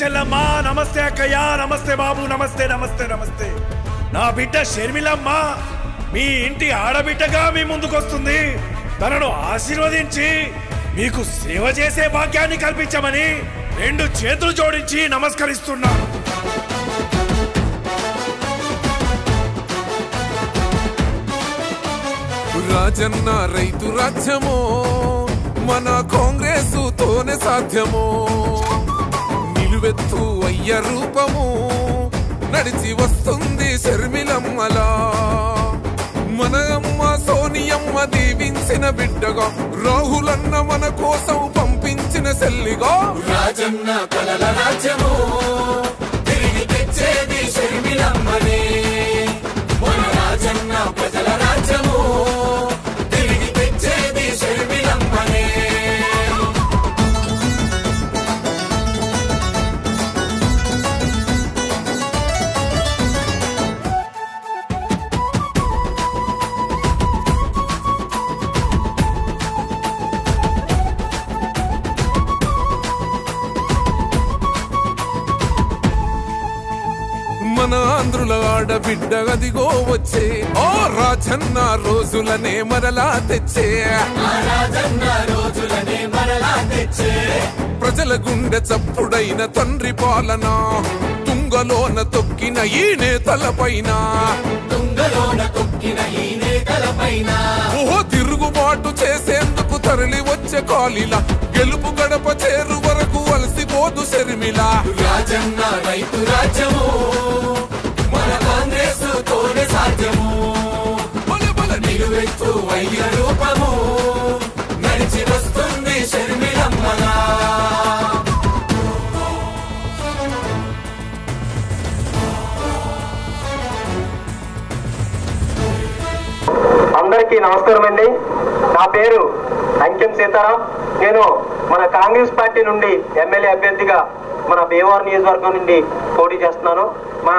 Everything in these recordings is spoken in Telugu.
చెల్లమ్మ నమస్తే అక్కయ్య నమస్తే బాబు నమస్తే నమస్తే నమస్తే నా బిడ్డ షర్మిలమ్మ మీ ఇంటి ఆడబిడ్డగా మీ ముందుకొస్తుంది తనను ఆశీర్వదించి మీకు సేవ చేసే భాగ్యాన్ని కల్పించమని రెండు చేతులు జోడించి నమస్కరిస్తున్నాను రాజన్న రైతు రాజ్యమో మన కాంగ్రెస్ తోనే సాధ్యమో నిలువెత్తు అయ్య రూపము నడిచి వస్తుంది షర్మిలమ్మలా మన అమ్మ సోనియమ్మ దీవించిన బిడ్డగా రాహులన్న మన కోసం పంపించిన సెల్లిగా రాజన్న కలల రాజ్యము తిరిగి తెచ్చేది షర్మిలమ్మనే మన రాజన్న ప్రజల రాజ్యము తిరిగి తెచ్చేది షర్మిలమ్మనే మన ఆంధ్రుల ఆడబిడ్డ అదిగో వచ్చే ఓ రాజన్న రోజులనే మరలా తెచ్చే ప్రజల గుండె చప్పుడైన తండ్రి పాలన తుంగలోన తొక్కిన ఈ నేతలపైన ఓహో తిరుగుబాటు చేసేందుకు తరలి వచ్చే కాలిలా గెలుపు గడప చేరు వరకు అలసిపోదు షర్మిల రాజన్న రైతు రాజ్యము మన కాంగ్రెస్ తోనే సాధ్యము నిలువెత్తు అయ్య రూపము నడిచి వస్తుంది షర్మిలమ్మలా అందరికీ నమస్కారం అండి. నా పేరు అంకెం సీతారాం. నేను మన కాంగ్రెస్ పార్టీ నుండి ఎమ్మెల్యే అభ్యర్థిగా మన భీమవరం నియోజకవర్గం నుండి పోటీ చేస్తున్నాను. మన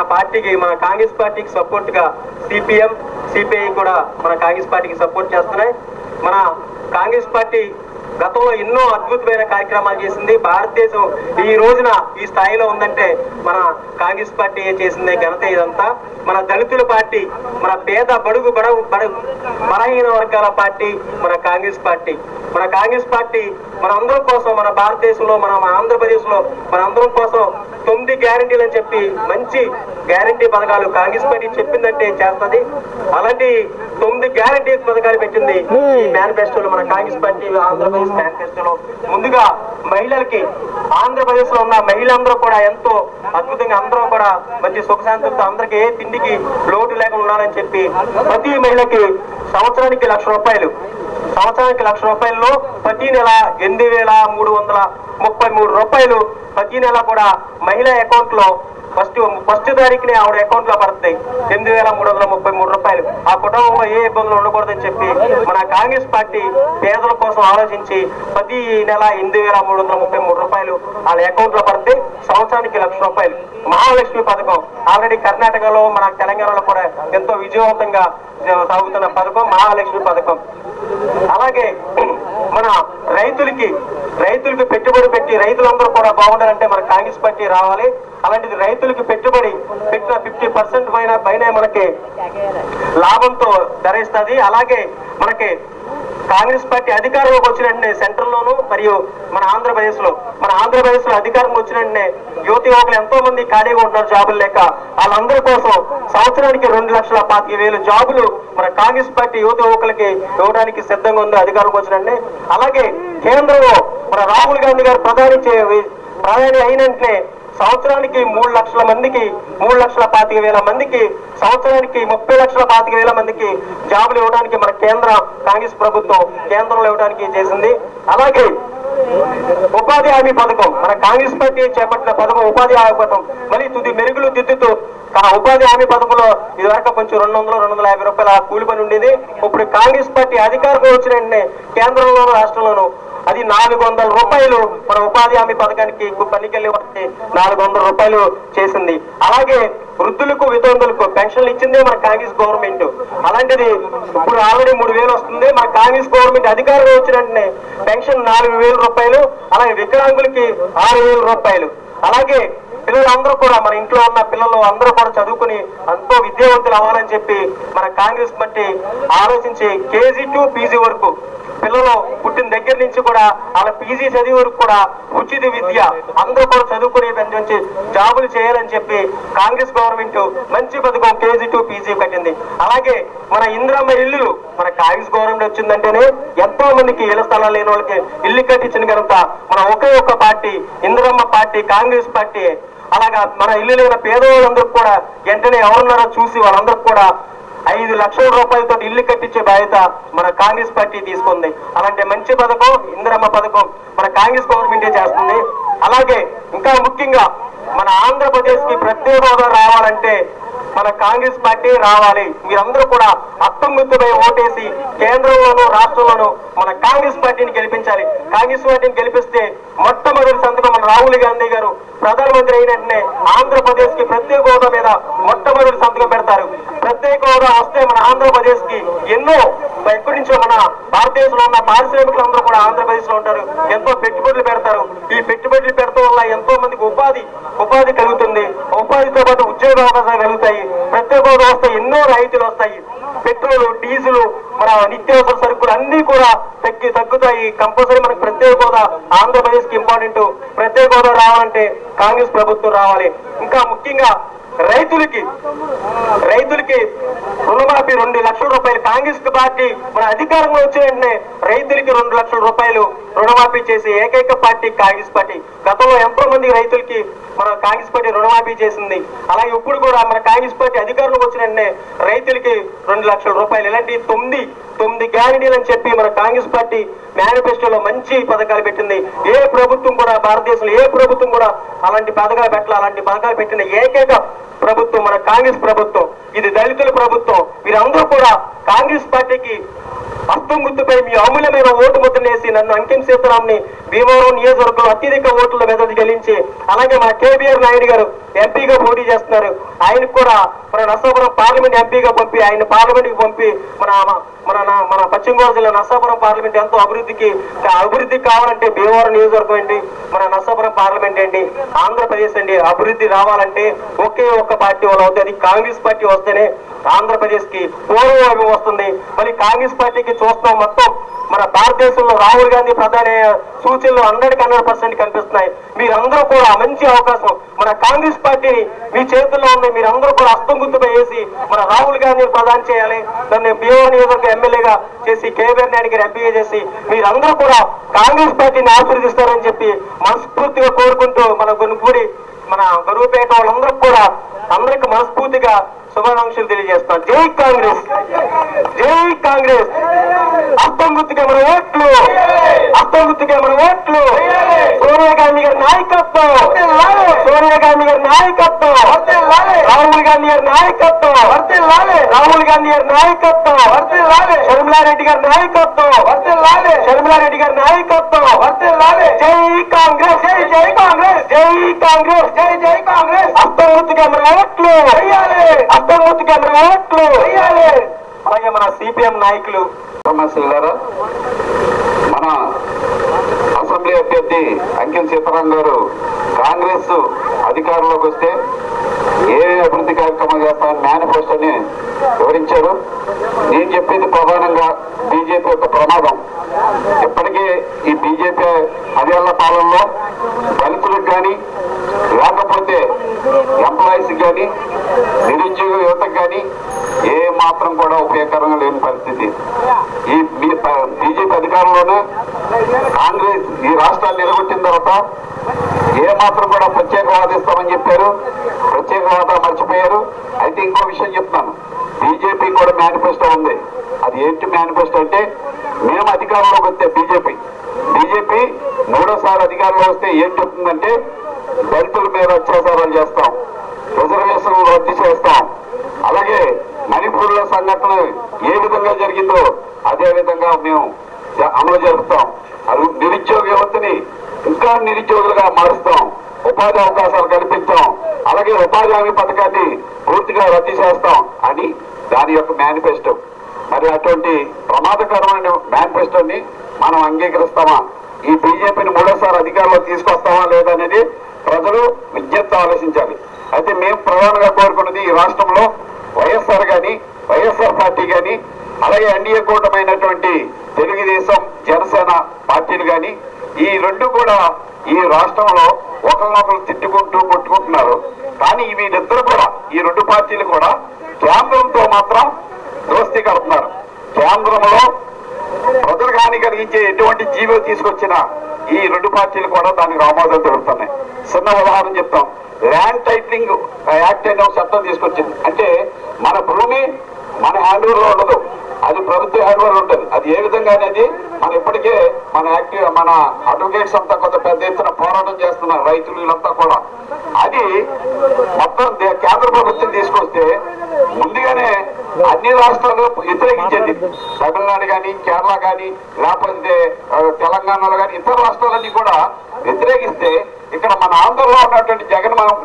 కాంగ్రెస్ పార్టీకి సపోర్ట్ గా సిపిఎం సిపిఐ కూడా మన కాంగ్రెస్ పార్టీకి సపోర్ట్ చేస్తున్నాయి. మన కాంగ్రెస్ పార్టీ గతంలో ఎన్నో అద్భుతమైన కార్యక్రమాలు చేసింది. భారతదేశం ఈ రోజున ఈ స్థాయిలో ఉందంటే మన కాంగ్రెస్ పార్టీ చేసిందే ఘనత. ఇదంతా మన దళితుల పార్టీ, మన పేద బడుగు బలహీన వర్గాల పార్టీ మన కాంగ్రెస్ పార్టీ. మన కాంగ్రెస్ పార్టీ మనందరం కోసం, మన భారతదేశంలో, మన ఆంధ్రప్రదేశ్ లో మనందరం కోసం 9 గ్యారంటీలు అని చెప్పి మంచి గ్యారంటీ పథకాలు కాంగ్రెస్ పార్టీ చెప్పిందంటే చేస్తుంది. అలాంటి 9 గ్యారంటీ పథకాలు పెట్టింది ఈ మేనిఫెస్టోలో. మన కాంగ్రెస్ పార్టీ ఆంధ్రప్రదేశ్ మేనిఫెస్టోలో ముందుగా మహిళలకి, ఆంధ్రప్రదేశ్ లో ఉన్న మహిళలందరూ కూడా ఎంతో అద్భుతంగా అందరూ కూడా మంచి సుఖశాంతులతో అందరికి ఏ తిండికి లోటు లేకుండా ఉండాలని చెప్పి ప్రతి మహిళకి సంవత్సరానికి 1,00,000 రూపాయలు, సంవత్సరానికి 1,00,000 రూపాయల్లో ప్రతి నెల 8,333 రూపాయలు ప్రతి నెల కూడా మహిళ అకౌంట్ లో ఫస్ట్ తారీఖునే ఆవిడ అకౌంట్ లో పడుతుంది 8,333 రూపాయలు. ఆ కుటుంబంలో ఏ ఇబ్బందులు ఉండకూడదని చెప్పి మన కాంగ్రెస్ పార్టీ పేదల కోసం ఆలోచించి ప్రతి నెల 8,333 రూపాయలు వాళ్ళ అకౌంట్ లో పడితే సంవత్సరానికి 1,00,000 రూపాయలు. మహాలక్ష్మి పథకం ఆల్రెడీ కర్ణాటకలో, మన తెలంగాణలో కూడా ఎంతో విజయవంతంగా సాగుతున్న పథకం మహాలక్ష్మి పథకం. అలాగే మన రైతులకి పెట్టుబడి పెట్టి రైతులందరూ కూడా బాగుండాలంటే మన కాంగ్రెస్ పార్టీ రావాలి. అలాంటిది రైతులకి పెట్టుబడి పెట్టిన 50% పైన మనకి లాభంతో ధరిస్తుంది. అలాగే మనకి కాంగ్రెస్ పార్టీ అధికారంలోకి వచ్చిన వెంటనే సెంట్రల్ లోను మరియు మన ఆంధ్రప్రదేశ్ లో అధికారంలో వచ్చిన వెంటనే యువతి యువకులు ఎంతో మంది ఖాళీగా ఉంటున్నారు జాబులు లేక. వాళ్ళందరి కోసం సంవత్సరానికి 2,25,000 జాబులు మన కాంగ్రెస్ పార్టీ యువత యువకులకి ఇవ్వడానికి సిద్ధంగా ఉంది అధికారంలోకి వచ్చిన వెంటనే. అలాగే కేంద్రంలో మన రాహుల్ గాంధీ గారు ప్రధాని అయిన వెంటనే సంవత్సరానికి 3,00,000 మందికి 3,25,000 మందికి సంవత్సరానికి 30,25,000 మందికి జాబులు ఇవ్వడానికి మన కాంగ్రెస్ ప్రభుత్వం కేంద్రంలో ఇవ్వడానికి చేసింది. అలాగే ఉపాధి హామీ పథకం మన కాంగ్రెస్ పార్టీ చేపట్టిన పథకం ఉపాధి హామీ పథకం మళ్ళీ తుది మెరుగులు దిద్దుతూ ఉపాధి హామీ పథకంలో ఇదివరకు కొంచెం 200-250 రూపాయల కూలి పని ఉండేది. ఇప్పుడు కాంగ్రెస్ పార్టీ అధికారంలో వచ్చిన వెంటనే కేంద్రంలోనూ రాష్ట్రంలోనూ అది 400 రూపాయలు మన ఉపాధి హామీ పథకానికి పనికెళ్ళి 400 రూపాయలు చేసింది. అలాగే వృద్ధులకు వితంతులకు పెన్షన్లు ఇచ్చిందే మన కాంగ్రెస్ గవర్నమెంట్. అలాంటిది ఇప్పుడు ఆల్రెడీ 3,000 వస్తుంది. మన కాంగ్రెస్ గవర్నమెంట్ అధికారంలో వచ్చిన వెంటనే పెన్షన్ 4,000 రూపాయలు, అలాగే వికలాంగులకి 6,000 రూపాయలు, అలాగే పిల్లలందరూ కూడా మన ఇంట్లో ఉన్న పిల్లలు అందరూ కూడా చదువుకుని ఎంతో విద్యావంతులు అవ్వాలని చెప్పి మన కాంగ్రెస్ పార్టీ ఆలోచించి కేజీ టు పీజీ వరకు పిల్లలు పుట్టిన దగ్గర నుంచి కూడా వాళ్ళ పీజీ చదివే వరకు కూడా ఉచిత విద్య అందరూ కూడా చదువుకునే నుంచి జాబులు చేయాలని చెప్పి కాంగ్రెస్ గవర్నమెంట్ మంచి పథకం కేజీ టు పీజీ కట్టింది. అలాగే మన ఇందిరమ్మ ఇల్లు మన కాంగ్రెస్ గవర్నమెంట్ వచ్చిందంటేనే ఎంతో మందికి ఇళ్ల స్థలాలు లేని వాళ్ళకి ఇల్లు కట్టించిన కనుక మన ఒకే ఒక్క party Indiramma party Congress party. అలాగా మన ఇల్లు లేని పేదవాళ్ళందరూ కూడా వెంటనే ఎవరున్నారో చూసి వాళ్ళందరూ కూడా 5 లక్షల రూపాయలతో ఇల్లు కట్టించే బాధ్యత మన కాంగ్రెస్ పార్టీ తీసుకుంది. అలాంటి మంచి పథకం ఇందిరమ్మ పథకం మన కాంగ్రెస్ గవర్నమెంటే చేస్తుంది. అలాగే ఇంకా ముఖ్యంగా మన ఆంధ్రప్రదేశ్ కి ప్రత్యేక హోదా రావాలంటే మన కాంగ్రెస్ పార్టీ రావాలి. మీరందరూ కూడా అత్తంగుత్తుపై ఓటేసి కేంద్రంలోనూ రాష్ట్రంలోనూ మన కాంగ్రెస్ పార్టీని గెలిపించాలి. కాంగ్రెస్ పార్టీని గెలిపిస్తే మొట్టమొదటి సంతకం మన రాహుల్ గాంధీ గారు ప్రధానమంత్రి అయిన వెంటనే ఆంధ్రప్రదేశ్ కి ప్రత్యేక హోదా మీద మొట్టమొదటి సంతకం పెడతారు. ప్రత్యేక హోదా వస్తే మన ఆంధ్రప్రదేశ్ కి ఎన్నో ఎక్కడి నుంచో మన భారతదేశంలో ఉన్న పారిశ్రామికులందరూ కూడా ఆంధ్రప్రదేశ్ లో ఉంటారు. ఎంతో పెట్టుబడులు పెడతారు. ఈ పెట్టుబడులు పెడతాం వల్ల ఎంతో మందికి ఉపాధి కలుగుతుంది. ఉపాధితో పాటు ఉద్యోగ అవకాశాలు కలుగుతాయి. ప్రత్యేక హోదా వస్తే ఎన్నో రాయితీలు వస్తాయి. పెట్రోల్ డీజిల్ మన నిత్యావసర సరుకులు అన్ని కూడా తగ్గుతాయి. కంపల్సరీ మనకు ప్రత్యేక హోదా ఆంధ్రప్రదేశ్ కి ఇంపార్టెంట్. ప్రత్యేక హోదా రావాలంటే కాంగ్రెస్ ప్రభుత్వం రావాలి. ఇంకా ముఖ్యంగా రైతులకి రుణమాఫీ 2 లక్షల రూపాయలు కాంగ్రెస్ పార్టీ మన అధికారంలో వచ్చిన వెంటనే రైతులకి 2 లక్షల రూపాయలు రుణమాఫీ చేసి ఏకైక పార్టీ కాంగ్రెస్ పార్టీ. గతంలో ఎంతో మంది రైతులకి మన కాంగ్రెస్ పార్టీ రుణమాఫీ చేసింది. అలాగే ఇప్పుడు కూడా మన కాంగ్రెస్ పార్టీ అధికారంలోకి వచ్చిన వెంటనే రైతులకి 2 లక్షల రూపాయలు ఇలాంటి 9 గ్యారెంటీలు అని చెప్పి మన కాంగ్రెస్ పార్టీ మేనిఫెస్టోలో మంచి పథకాలు పెట్టింది. ఏ ప్రభుత్వం కూడా భారతదేశంలో ఏ ప్రభుత్వం కూడా అలాంటి పథకాలు పెట్టాలి. అలాంటి పథకాలు పెట్టిన ఏకైక ప్రభుత్వం మన కాంగ్రెస్ ప్రభుత్వం. ఇది దళితుల ప్రభుత్వం. మీరందరూ కూడా కాంగ్రెస్ పార్టీకి హస్తం గుర్తుపై మీ అమూల్యమైన ఓటు ముద్రనేసి నన్ను అంకిం సీతారాంని భీమవరం నియోజకవర్గంలో అత్యధిక ఓట్ల మెదడు గెలించి అలాగే మన కేబీఆర్ నాయుడు గారు ఎంపీగా పోటీ చేస్తున్నారు. ఆయనకు కూడా మన నర్సాపురం పార్లమెంట్ ఎంపీగా పంపి ఆయన పార్లమెంట్ కి పంపి మన పశ్చిమ గోదావరి జిల్లా నర్సాపురం పార్లమెంట్ ఎంతో అభివృద్ధి కావాలంటే భీమవరం నియోజకవర్గం ఏంటి మన నర్సాపురం పార్లమెంట్ ఏంటి ఆంధ్రప్రదేశ్ అండి. అభివృద్ధి రావాలంటే ఒకే ఒక్క పార్టీ వల్ల అవుతుంది. అది కాంగ్రెస్ పార్టీ వస్తేనే ఆంధ్రప్రదేశ్ కి పూర్వవైభవం వస్తుంది. మరి కాంగ్రెస్ పార్టీకి చూస్తాం మొత్తం మన భారతదేశంలో రాహుల్ గాంధీ ప్రధాని సూచనలు 100% కనిపిస్తున్నాయి. మీరందరూ కూడా మంచి అవకాశం మన కాంగ్రెస్ పార్టీని మీ చేతుల్లో ఉంది. మీరందరూ కూడా హస్తం గుర్తుపై వేసి మన రాహుల్ గాంధీని ప్రధాని చేయాలి. దాన్ని భీమవరం నియోజకవర్గ ఎమ్మెల్యేగా చేసి కేబీఆర్ నాయుడు గారు ఎంపీగా చేసి మీరందరూ కూడా కాంగ్రెస్ పార్టీని ఆశీర్వదిస్తారని చెప్పి మనస్ఫూర్తిగా కోరుకుంటూ మన గరువుపేట వాళ్ళందరూ కూడా అందరికి మనస్ఫూర్తిగా శుభాకాంక్షలు తెలియజేస్తాం. జై కాంగ్రెస్, జై కాంగ్రెస్. హస్తం గుర్తుకే మన ఓట్లు, హస్తం గుర్తుకే మన ఓట్లు. సోనియా గాంధీ గారి నాయకత్వం, సోనియా గాంధీ గారి నాయకత్వం, రాహుల్ గాంధీ గారి నాయకత్వం, రాహుల్ గాంధీ గారి నాయకత్వం, షర్మిలారెడ్డి గారి నాయకత్వం, షర్మిలారెడ్డి గారి నాయకత్వం. జై కాంగ్రెస్, జై కాంగ్రెస్, జై కాంగ్రెస్, జై కాంగ్రెస్. హస్తం గుర్తుకే మన ఓట్లు, హస్తం గుర్తుకే మన ఓట్లు. అలాగే మన సిపిఎం నాయకులు సమస్యలారా మన అసెంబ్లీ అభ్యర్థి అంకిం సీతారాం గారు కాంగ్రెస్ అధికారంలోకి వస్తే ఏ అభివృద్ధి కార్యక్రమం చేస్తామని మేనిఫెస్టోని వివరించారు. నేను చెప్పింది ప్రధానంగా బీజేపీ యొక్క ప్రమాదం. ఇప్పటికే ఈ బీజేపీ 10 ఏళ్ల పాలనలో దళితులకు కానీ లేకపోతే ఎంప్లాయీస్ కానీ నిరుద్యోగ యువతకు కానీ ఏ మాత్రం కూడా ఉపయోగకరంగా లేని పరిస్థితి. ఈ బీజేపీ అధికారంలోనే కాంగ్రెస్ ఈ రాష్ట్రాన్ని నిలబెట్టిన తర్వాత ఏ మాత్రం కూడా ప్రత్యేక హోదా ఇస్తామని చెప్పారు. ప్రత్యేక హోదా మర్చిపోయారు. అయితే ఇంకో విషయం చెప్తాను. బీజేపీ కూడా మేనిఫెస్టో ఉంది. అది ఏంటి మేనిఫెస్టో అంటే మేము అధికారంలోకి వస్తే బీజేపీ 3వ అధికారంలో వస్తే ఏం చెప్తుందంటే దళితుల మీద అత్యాచారాలు చేస్తాం, రిజర్వేషన్లు రద్దు చేస్తాం, అలాగే మణిపూర్లో సంఘటన ఏ విధంగా జరిగిందో అదే విధంగా మేము అమలు జరుపుతాం. అది నిరుద్యోగ యువతని ఇంకా నిరుద్యోగులుగా మారుస్తాం, ఉపాధి అవకాశాలు కల్పిస్తాం, అలాగే ఉపాధి హామీ పథకాన్ని పూర్తిగా రద్దు చేస్తాం అని దాని యొక్క మేనిఫెస్టో. మరి అటువంటి ప్రమాదకరమైన మేనిఫెస్టోని మనం అంగీకరిస్తామా? ఈ బీజేపీని 3వ అధికారంలో తీసుకొస్తామా లేదనేది ప్రజలు విజ్ఞప్తి ఆలోచించాలి. అయితే మేము ప్రధానంగా కోరుకున్నది ఈ రాష్ట్రంలో వైఎస్ఆర్ కానీ వైఎస్ఆర్ పార్టీ కానీ అలాగే ఎన్డీఏ కూటమైనటువంటి తెలుగుదేశం జనసేన పార్టీలు కానీ ఈ రెండు కూడా ఈ రాష్ట్రంలో ఒకరినొకరు తిట్టుకుంటూ కొట్టుకుంటున్నారు. కానీ వీళ్ళిద్దరు కూడా ఈ రెండు పార్టీలు కూడా కేంద్రంతో మాత్రం దోస్తీ కడుతున్నారు. కేంద్రంలో ప్రజలకు హాని కలిగించే ఎటువంటి జీవో తీసుకొచ్చినా ఈ రెండు పార్టీలు కూడా దానికి ఆమోదం తెలుపుతున్నాయి. చిన్న ఉదాహరణ చెప్తాం. ల్యాండ్ టైటిలింగ్ యాక్ట్ అనే ఒక చట్టం తీసుకొచ్చింది. అంటే మన భూమి మన హ్యాండ్ ఓవర్ లో ఉండదు, అది ప్రభుత్వ హ్యాండ్ ఓవర్ ఉంటుంది. అది ఏ విధంగా అనేది మనం ఇప్పటికే మన అడ్వకేట్స్ అంతా కొంత పెద్ద ఎత్తున పోరాటం చేస్తున్నారు, రైతులు వీళ్ళంతా కూడా. అది మొత్తం కేంద్ర ప్రభుత్వం తీసుకొస్తే ముందుగానే అన్ని రాష్ట్రాలు వ్యతిరేకించింది. తమిళనాడు కానీ కేరళ కానీ లేకపోతే తెలంగాణలో కానీ ఇతర రాష్ట్రాలన్నీ కూడా వ్యతిరేకిస్తే ఇక్కడ మన ఆంధ్రలో ఉన్నటువంటి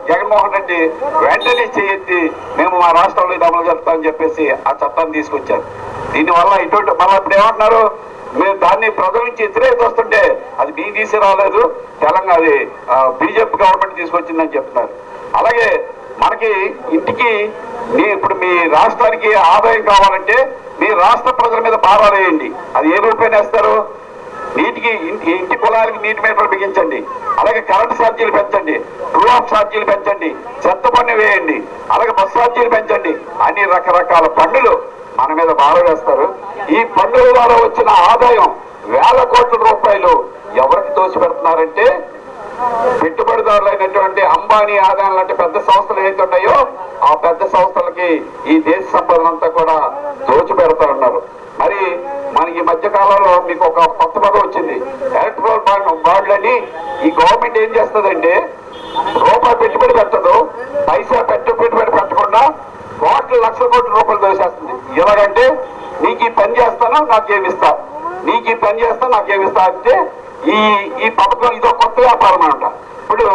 జగన్మోహన్ రెడ్డి వెంటనే చేయెత్తి మేము మా రాష్ట్రంలో ఇది అమలు చేస్తామని చెప్పేసి ఆ చట్టాన్ని తీసుకొచ్చారు. దీనివల్ల ఇటువంటి మళ్ళీ ఇప్పుడు ఏమంటున్నారు, మేము దాన్ని ప్రజల నుంచి వ్యతిరేకత వస్తుంటే అది మీ తీసి రాలేదు, తెలంగాణ అది బీజేపీ గవర్నమెంట్ తీసుకొచ్చిందని చెప్తున్నారు. అలాగే మనకి ఇంటికి ఇప్పుడు మీ రాష్ట్రానికి ఆదాయం కావాలంటే మీ రాష్ట్ర ప్రజల మీద భారాలు వేయండి. అది ఏ రూపాయలు వేస్తారు? ఇంటి పొలానికి నీటి మీటర్లు బిగించండి, అలాగే కరెంటు ఛార్జీలు పెంచండి, ట్రూ ఆఫ్ ఛార్జీలు పెంచండి, చెత్త పన్ను వేయండి, అలాగే బస్ ఛార్జీలు పెంచండి. అన్ని రకరకాల పన్నులు మన మీద భారం వేస్తారు. ఈ పన్నుల ద్వారా వచ్చిన ఆదాయం వేల కోట్ల రూపాయలు ఎవరికి దోచిపెడుతున్నారంటే పెట్టుబడిదారులు అయినటువంటి అంబానీ ఆదాయం లాంటి పెద్ద సంస్థలు ఏదైతే ఉన్నాయో ఆ పెద్ద సంస్థలకి ఈ దేశ సంపదనంతా కూడా దోచిపెడతా ఉన్నారు. మరి మనకి ఈ మధ్య కాలంలో మీకు ఒక కొత్త పదం వచ్చింది, ఎలక్ట్రల్ బాండ్లని. ఈ గవర్నమెంట్ ఏం చేస్తుందంటే రూపాయి పెట్టుబడి పెట్టదు, పైసా పెట్టుబడి పెట్టకుండా లక్షల కోట్ల రూపాయలు దోసేస్తుంది. ఎలాగంటే నీకు ఈ పని చేస్తాను నాకేమిస్తా, నీకు ఈ పని చేస్తాను నాకేమిస్తా అంటే ఈ పథకం ఇదో కొత్త వ్యాపారం అనమాట. ఇప్పుడు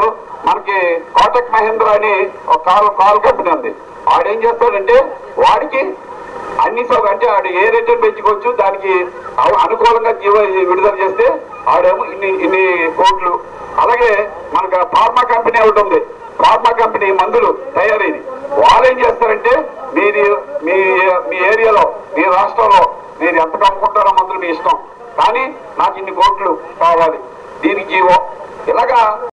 మనకి కోటక్ మహేంద్ర అని ఒక కాల్ కంపెనీ ఉంది. వాడేం చేస్తాడంటే వాడికి అన్ని అంటే ఆడు ఏ రేట్లు పెంచుకోవచ్చు, దానికి అనుకూలంగా జీవో విడుదల చేస్తే ఆడేమో ఇన్ని కోట్లు. అలాగే మనకు ఫార్మా కంపెనీ ఒకటి ఉంది, ఫార్మా కంపెనీ మందులు తయారీది. వాళ్ళు ఏం చేస్తారంటే మీ ఏరియాలో మీ రాష్ట్రంలో మీరు ఎంత కమ్ముకుంటారో మందులు మీ ఇష్టం, కానీ నాకు ఇన్ని కోట్లు కావాలి, దీనికి జీవో. ఇలాగా